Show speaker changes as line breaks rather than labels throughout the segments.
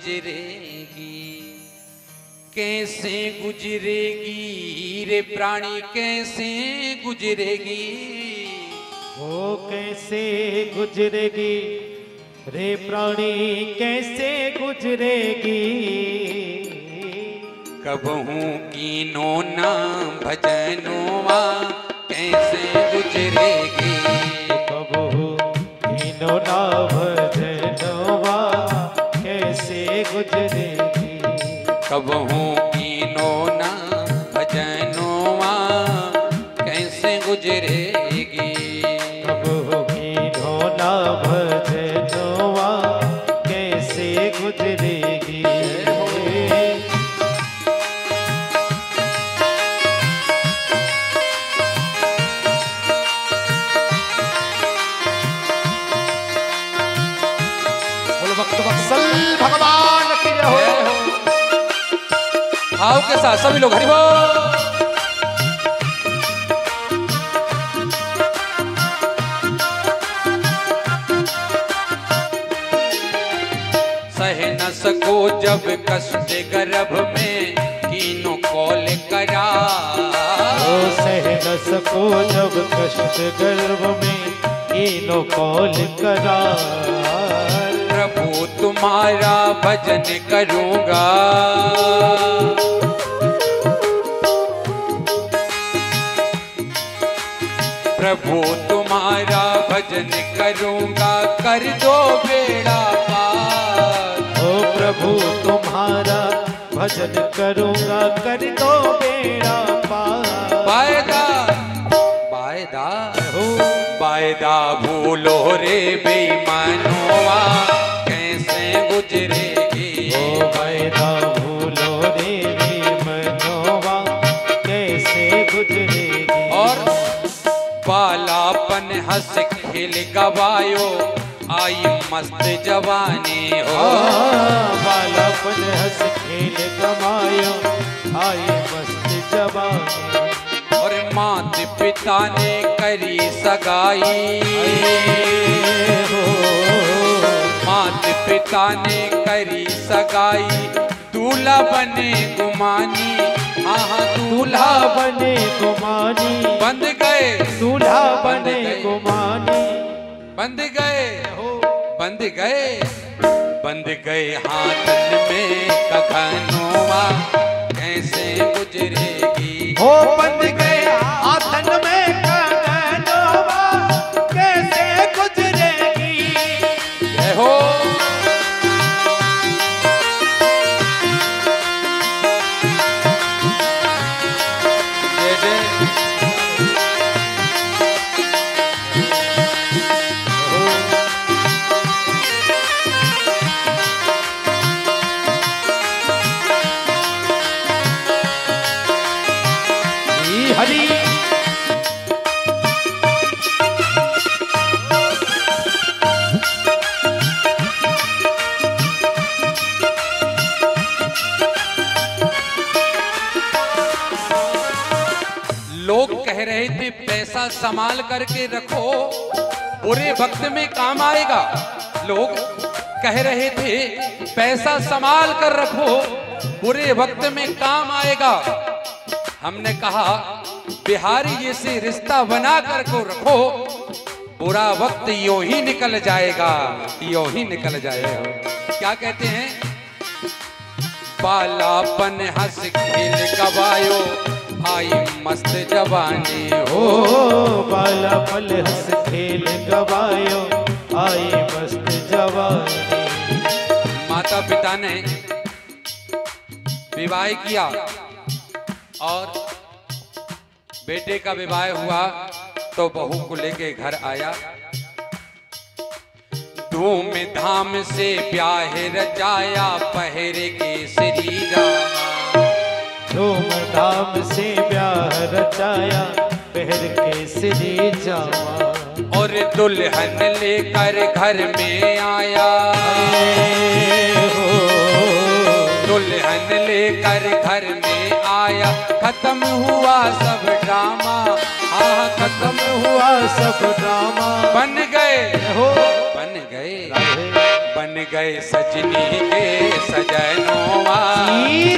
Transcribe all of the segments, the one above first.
गुजरेगी, कैसे गुजरेगी रे प्राणी, कैसे गुजरेगी।
वो कैसे गुजरेगी रे प्राणी, कैसे गुजरेगी।
कबहू कीनो ना भजनवा, कैसे गुजरेगी।
कबहू कीनो ना भजनवा, कैसे गुजरेगी।
कबहू कीनो ना भजनवा, कैसे गुजरेगी।
कबहू कीनो ना भजनवा, कैसे गुजरेगी।
भगवान की जय हो।
भाव के साथ सभी लोग हरि बोल। सह न सको जब कष्ट गर्भ में, कीनो कौल करा।
ओ सह न सको जब कष्ट गर्भ में, कीनो कौल करा।
प्रभु तुम्हारा भजन करूंगा, प्रभु तुम्हारा भजन करूंगा, कर दो बेड़ा पार।
ओ प्रभु तुम्हारा भजन करूंगा, कर दो बेड़ा पार।
वायदा वायदा हो, वायदा भूलो रे बेईमानोवा, कैसे गुजरेगी।
ओ वायदा भूलो रे बेईमानोवा, कैसे गुजरेगी।
और बालापन हंस खेल गवायो, आई मस्त जवानी हो।
बालापन हंस खेल गवायो, आई मस्त जवानी।
और मात पिता ने करी सगाई हो, मात पिता ने करी सगाई, दूल्हा बने गुमानी। हाँ
दूल्हा बने गुमानी,
बंध गए
दूल्हा बने गुमानी।
बंध गए बंध गए बंध गए हाथन में कखनोवा, कैसे गुजरेगी।
हो बंध गए आथन में कखनोवा, कैसे गुजरेगी।
जय हो। जय जय।
हरि
लोग कह रहे थे पैसा संभाल करके रखो, बुरे वक्त में काम आएगा। लोग कह रहे थे पैसा संभाल कर रखो, बुरे वक्त में काम आएगा। हमने कहा बिहारी जी से रिश्ता बना कर को रखो, बुरा वक्त यूं ही निकल जाएगा, यूं ही निकल जाएगा। क्या कहते हैं। बालापन हंस खेल गवायो, आई मस्त जवानी हो।
बालापन हंस खेल गवायो, आई मस्त जवानी।
माता पिता ने विवाह किया और बेटे का विवाह हुआ तो बहू को लेके घर आया। धूम धाम से ब्याह रचाया, पहरे केसरी जामा।
धूम धाम से ब्याह रचाया, पहर केसरी जामा।
और दुल्हन लेकर घर में आया, दुल्हन लेकर घर में आया। खत्म हुआ सब ड्रामा, हाँ खत्म हुआ
सब ड्रामा।
बन गए
हो
बन गए बन गए सजनी के सजनों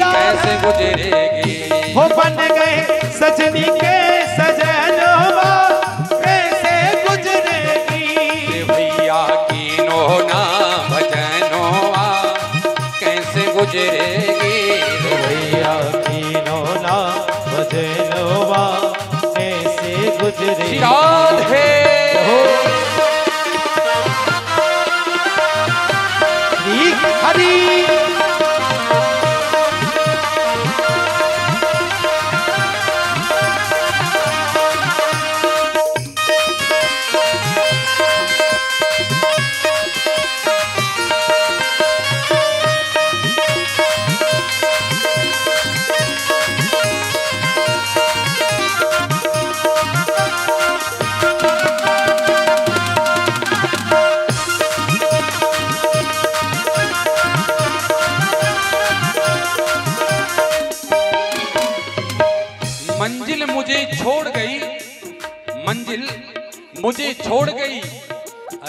कैसे गुजरेगी।
हो बन गए सजनी के सजनवा कैसे गुजरेगी।
भैया कीनो ना भजनों कैसे गुजरेगी।
भैया कीनो ना भजनवा कैसे गुजरेगी।
राधे
हरी
मंजिल मुझे छोड़ गई, मंजिल मुझे छोड़ गई,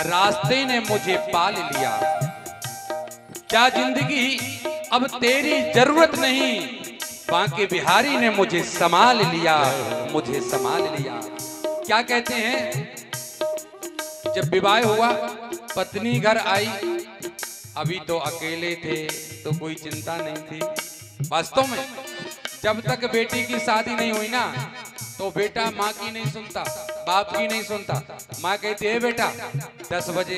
रास्ते ने मुझे पाल लिया। क्या जिंदगी अब तेरी जरूरत नहीं, बांके बिहारी ने मुझे संभाल लिया, मुझे संभाल लिया। क्या कहते हैं, जब विवाह हुआ पत्नी घर आई, अभी तो अकेले थे तो कोई चिंता नहीं थी। वास्तव में जब तक बेटी की शादी नहीं हुई ना, तो बेटा माँ की नहीं सुनता, बाप की नहीं सुनता। माँ कहती है बेटा 10 बजे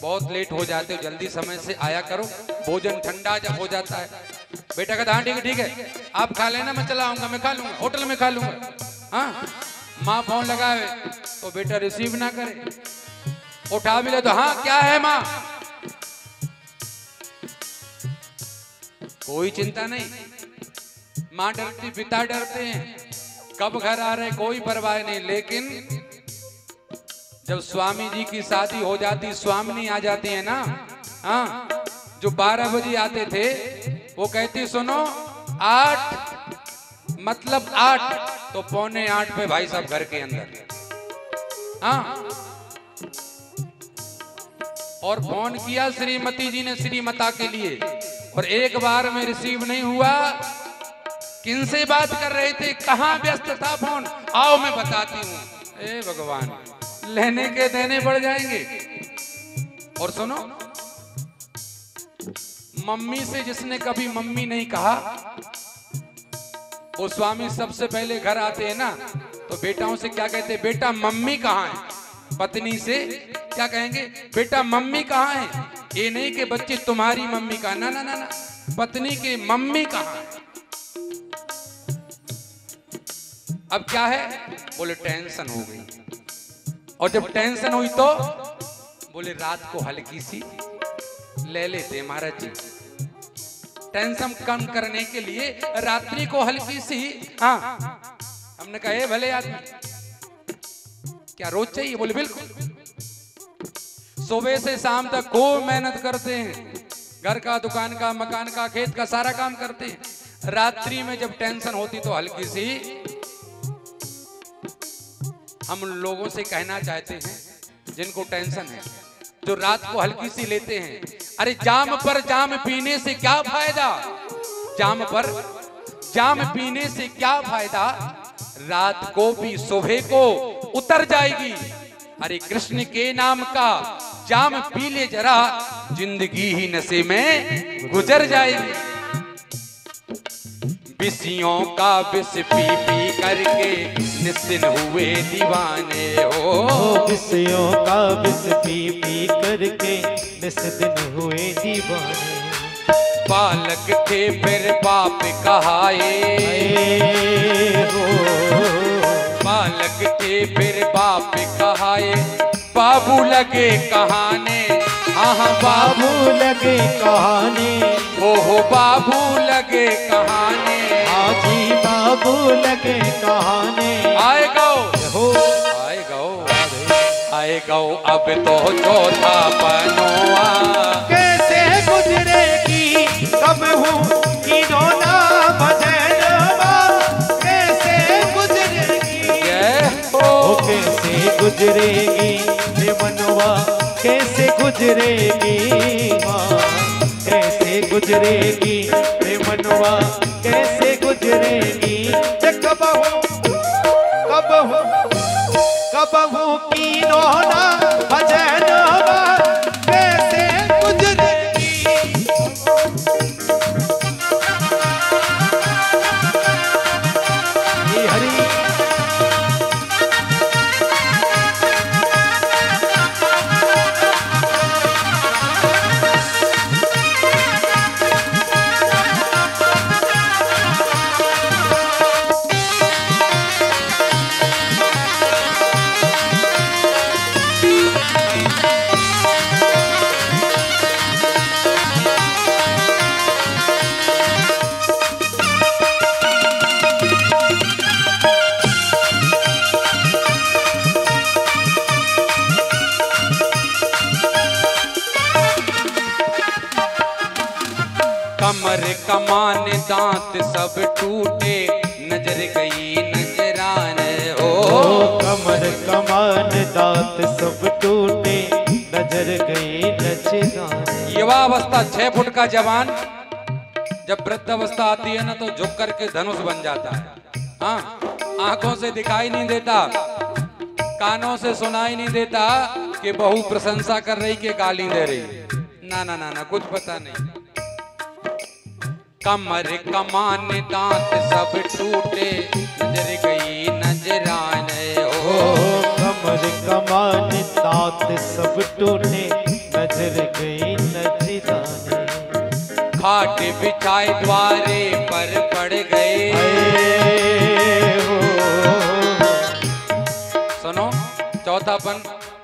बहुत लेट हो जाते हो, जल्दी समय से आया करो, भोजन ठंडा जब हो जाता है। बेटा कहता हाँ ठीक है आप खा लेना, मैं चला आऊंगा, मैं खा लूंगा, होटल में खा लूंगा। हाँ, माँ फोन लगाए तो बेटा रिसीव ना करे, उठा भी ले तो हाँ क्या है माँ, कोई चिंता नहीं। माँ डरती, पिता डरते हैं, कब घर आ रहे कोई परवाह नहीं। लेकिन जब स्वामी जी की शादी हो जाती, स्वामिनी आ जाती है ना, हाँ, जो 12 बजे आते थे वो कहती सुनो 8 मतलब 8, तो 7:45 पे भाई साहब घर के अंदर। हाँ, और फोन किया श्रीमती जी ने श्रीमता के लिए, और एक बार में रिसीव नहीं हुआ। किनसे बात कर रहे थे, कहाँ व्यस्त था फोन, आओ मैं बताती हूँ। ए भगवान, लेने के देने बढ़ जाएंगे। और सुनो, मम्मी से जिसने कभी मम्मी नहीं कहा, वो स्वामी सबसे पहले घर आते हैं ना, तो बेटाओं से क्या कहते हैं, बेटा मम्मी कहाँ है। पत्नी से क्या कहेंगे, बेटा मम्मी कहाँ है। ये नहीं कि बच्चे तुम्हारी मम्मी कहाँ, ना ना ना ना, पत्नी के मम्मी कहाँ है। अब क्या है, बोले टेंशन हो गई। और जब टेंशन हुई तो बोले रात को हल्की सी ले लेते महाराज जी। टेंशन कम करने के लिए रात्रि को हल्की सी, हाँ, हमने कहा भले आदमी क्या रोज चाहिए, बोले बिल्कुल। सुबह से शाम तक खूब मेहनत करते हैं, घर का, दुकान का, मकान का, खेत का सारा काम करते हैं। रात्रि में जब टेंशन होती तो हल्की सी, हम लोगों से कहना चाहते हैं जिनको टेंशन है, जो रात को हल्की सी लेते हैं, अरे जाम पर जाम पीने से क्या फायदा, जाम पर जाम पीने से क्या फायदा, रात को भी सुबह को उतर जाएगी। अरे कृष्ण के नाम का जाम पी ले जरा, जिंदगी ही नशे में गुजर जाएगी। विषयों का विष पी पी करके निस्सिन हुए दीवाने हो,
विषयों का विष पी पी करके निस्सिन हुए दीवाने।
बालक थे फिर बाप कहाए
हो,
बालक थे फिर बाप कहाए, बाबू लगे कहाने, हाँ
बाबू लगे कहानी,
हो बाबू लगे कहाने,
आजी बाबू लगे कहानी।
आए गो
हो,
आए गो आए गो, अब तो चौथा पनोआ
कैसे गुजरेगी, कब हूँ कि रोना भजनवा कैसे गुजरेगी।
ओ कैसे गुजरेगी रे मनवा, कैसे गुजरेगी माँ। गुजरेगी रे मनवा कैसे गुजरेगी।
कबहू की नोना भजनवा कैसे गुजरेगी।
हरी
कमर कमान दांत सब टूटे, नजर गई नजराने हो।
कमर कमान दांत सब टूटे, नजर गई नजराने।
युवावस्था 6 फुट का जवान जब वृद्ध अवस्था आती है ना तो झुक करके धनुष बन जाता है। हाँ, आंखों से दिखाई नहीं देता, कानों से सुनाई नहीं देता कि बहू प्रशंसा कर रही कि गाली दे रही। ना ना ना ना, कुछ पता नहीं। कमर कमान दांत सब टूटे, नजर गई नजराने हो।
कमर कमान दांत सब टूटे, नजर गई नजराने।
खाट बिछाए द्वारे पर पड़ गए। सुनो, चौथापन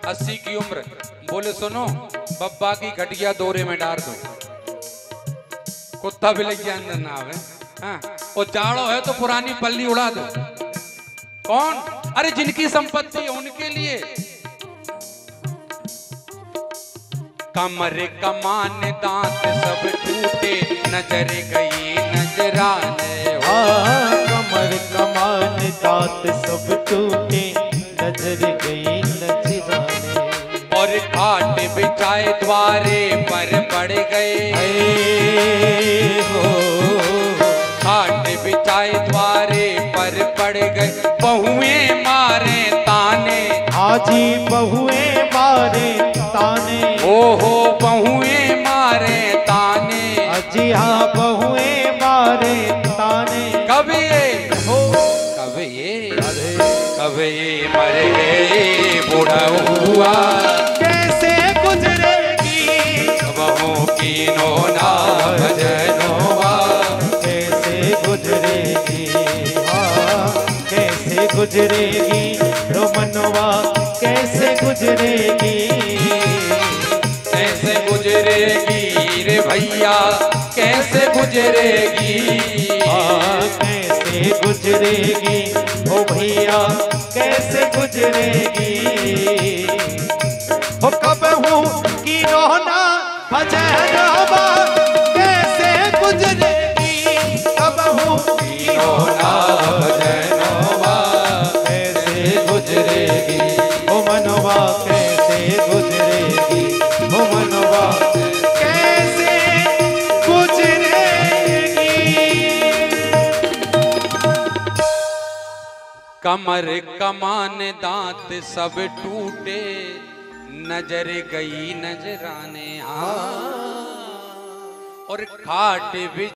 80 की उम्र, बोले सुनो बब्बा की घटिया दौरे में डाल दो, कुत्ता भी लग गया अंदर ना आवे। हाँ, और जाड़ो है तो पुरानी पल्ली उड़ा दो। कौन? अरे जिनकी संपत्ति है उनके लिए। कमर कमान दांत सब टूटे, नजर गई नजराने हो।
कमर कमान दांत सब टूटे, नजर गई नजराने।
और खाट बिछाए द्वारे पर पड़ गए। खाट बिछाए द्वारे पर पड़ गए, बहुएं मारे ताने।
आजी बहुएं मारे ताने।
ओहो बहुएं मारे ताने।
अजी हाँ बहुएं मारे ताने।
कब ये मर गए बूढ़ा हुआ,
कैसे गुजरेगी
बहू की नोना भजनोवा।
कैसे गुजरेगी, हाँ कैसे गुजरेगी रो मनवा कैसे गुजरेगी।
कैसे गुजरेगी रे भैया, कैसे गुजरेगी।
कैसे गुजरेगी ओ भैया कैसे गुजरेगी।
हो कबहू की नोना भजनवा कैसे गुजरेगी। कबहू की नोना
भजनोवा
कैसे गुजरेगी ओ मनवा कैसे गुजरेगी। ओ मनवा
कैसे गुजरेगी।
कमर कमान दांत सब टूटे, नजर गई नजराने। हाँ, और खाट भी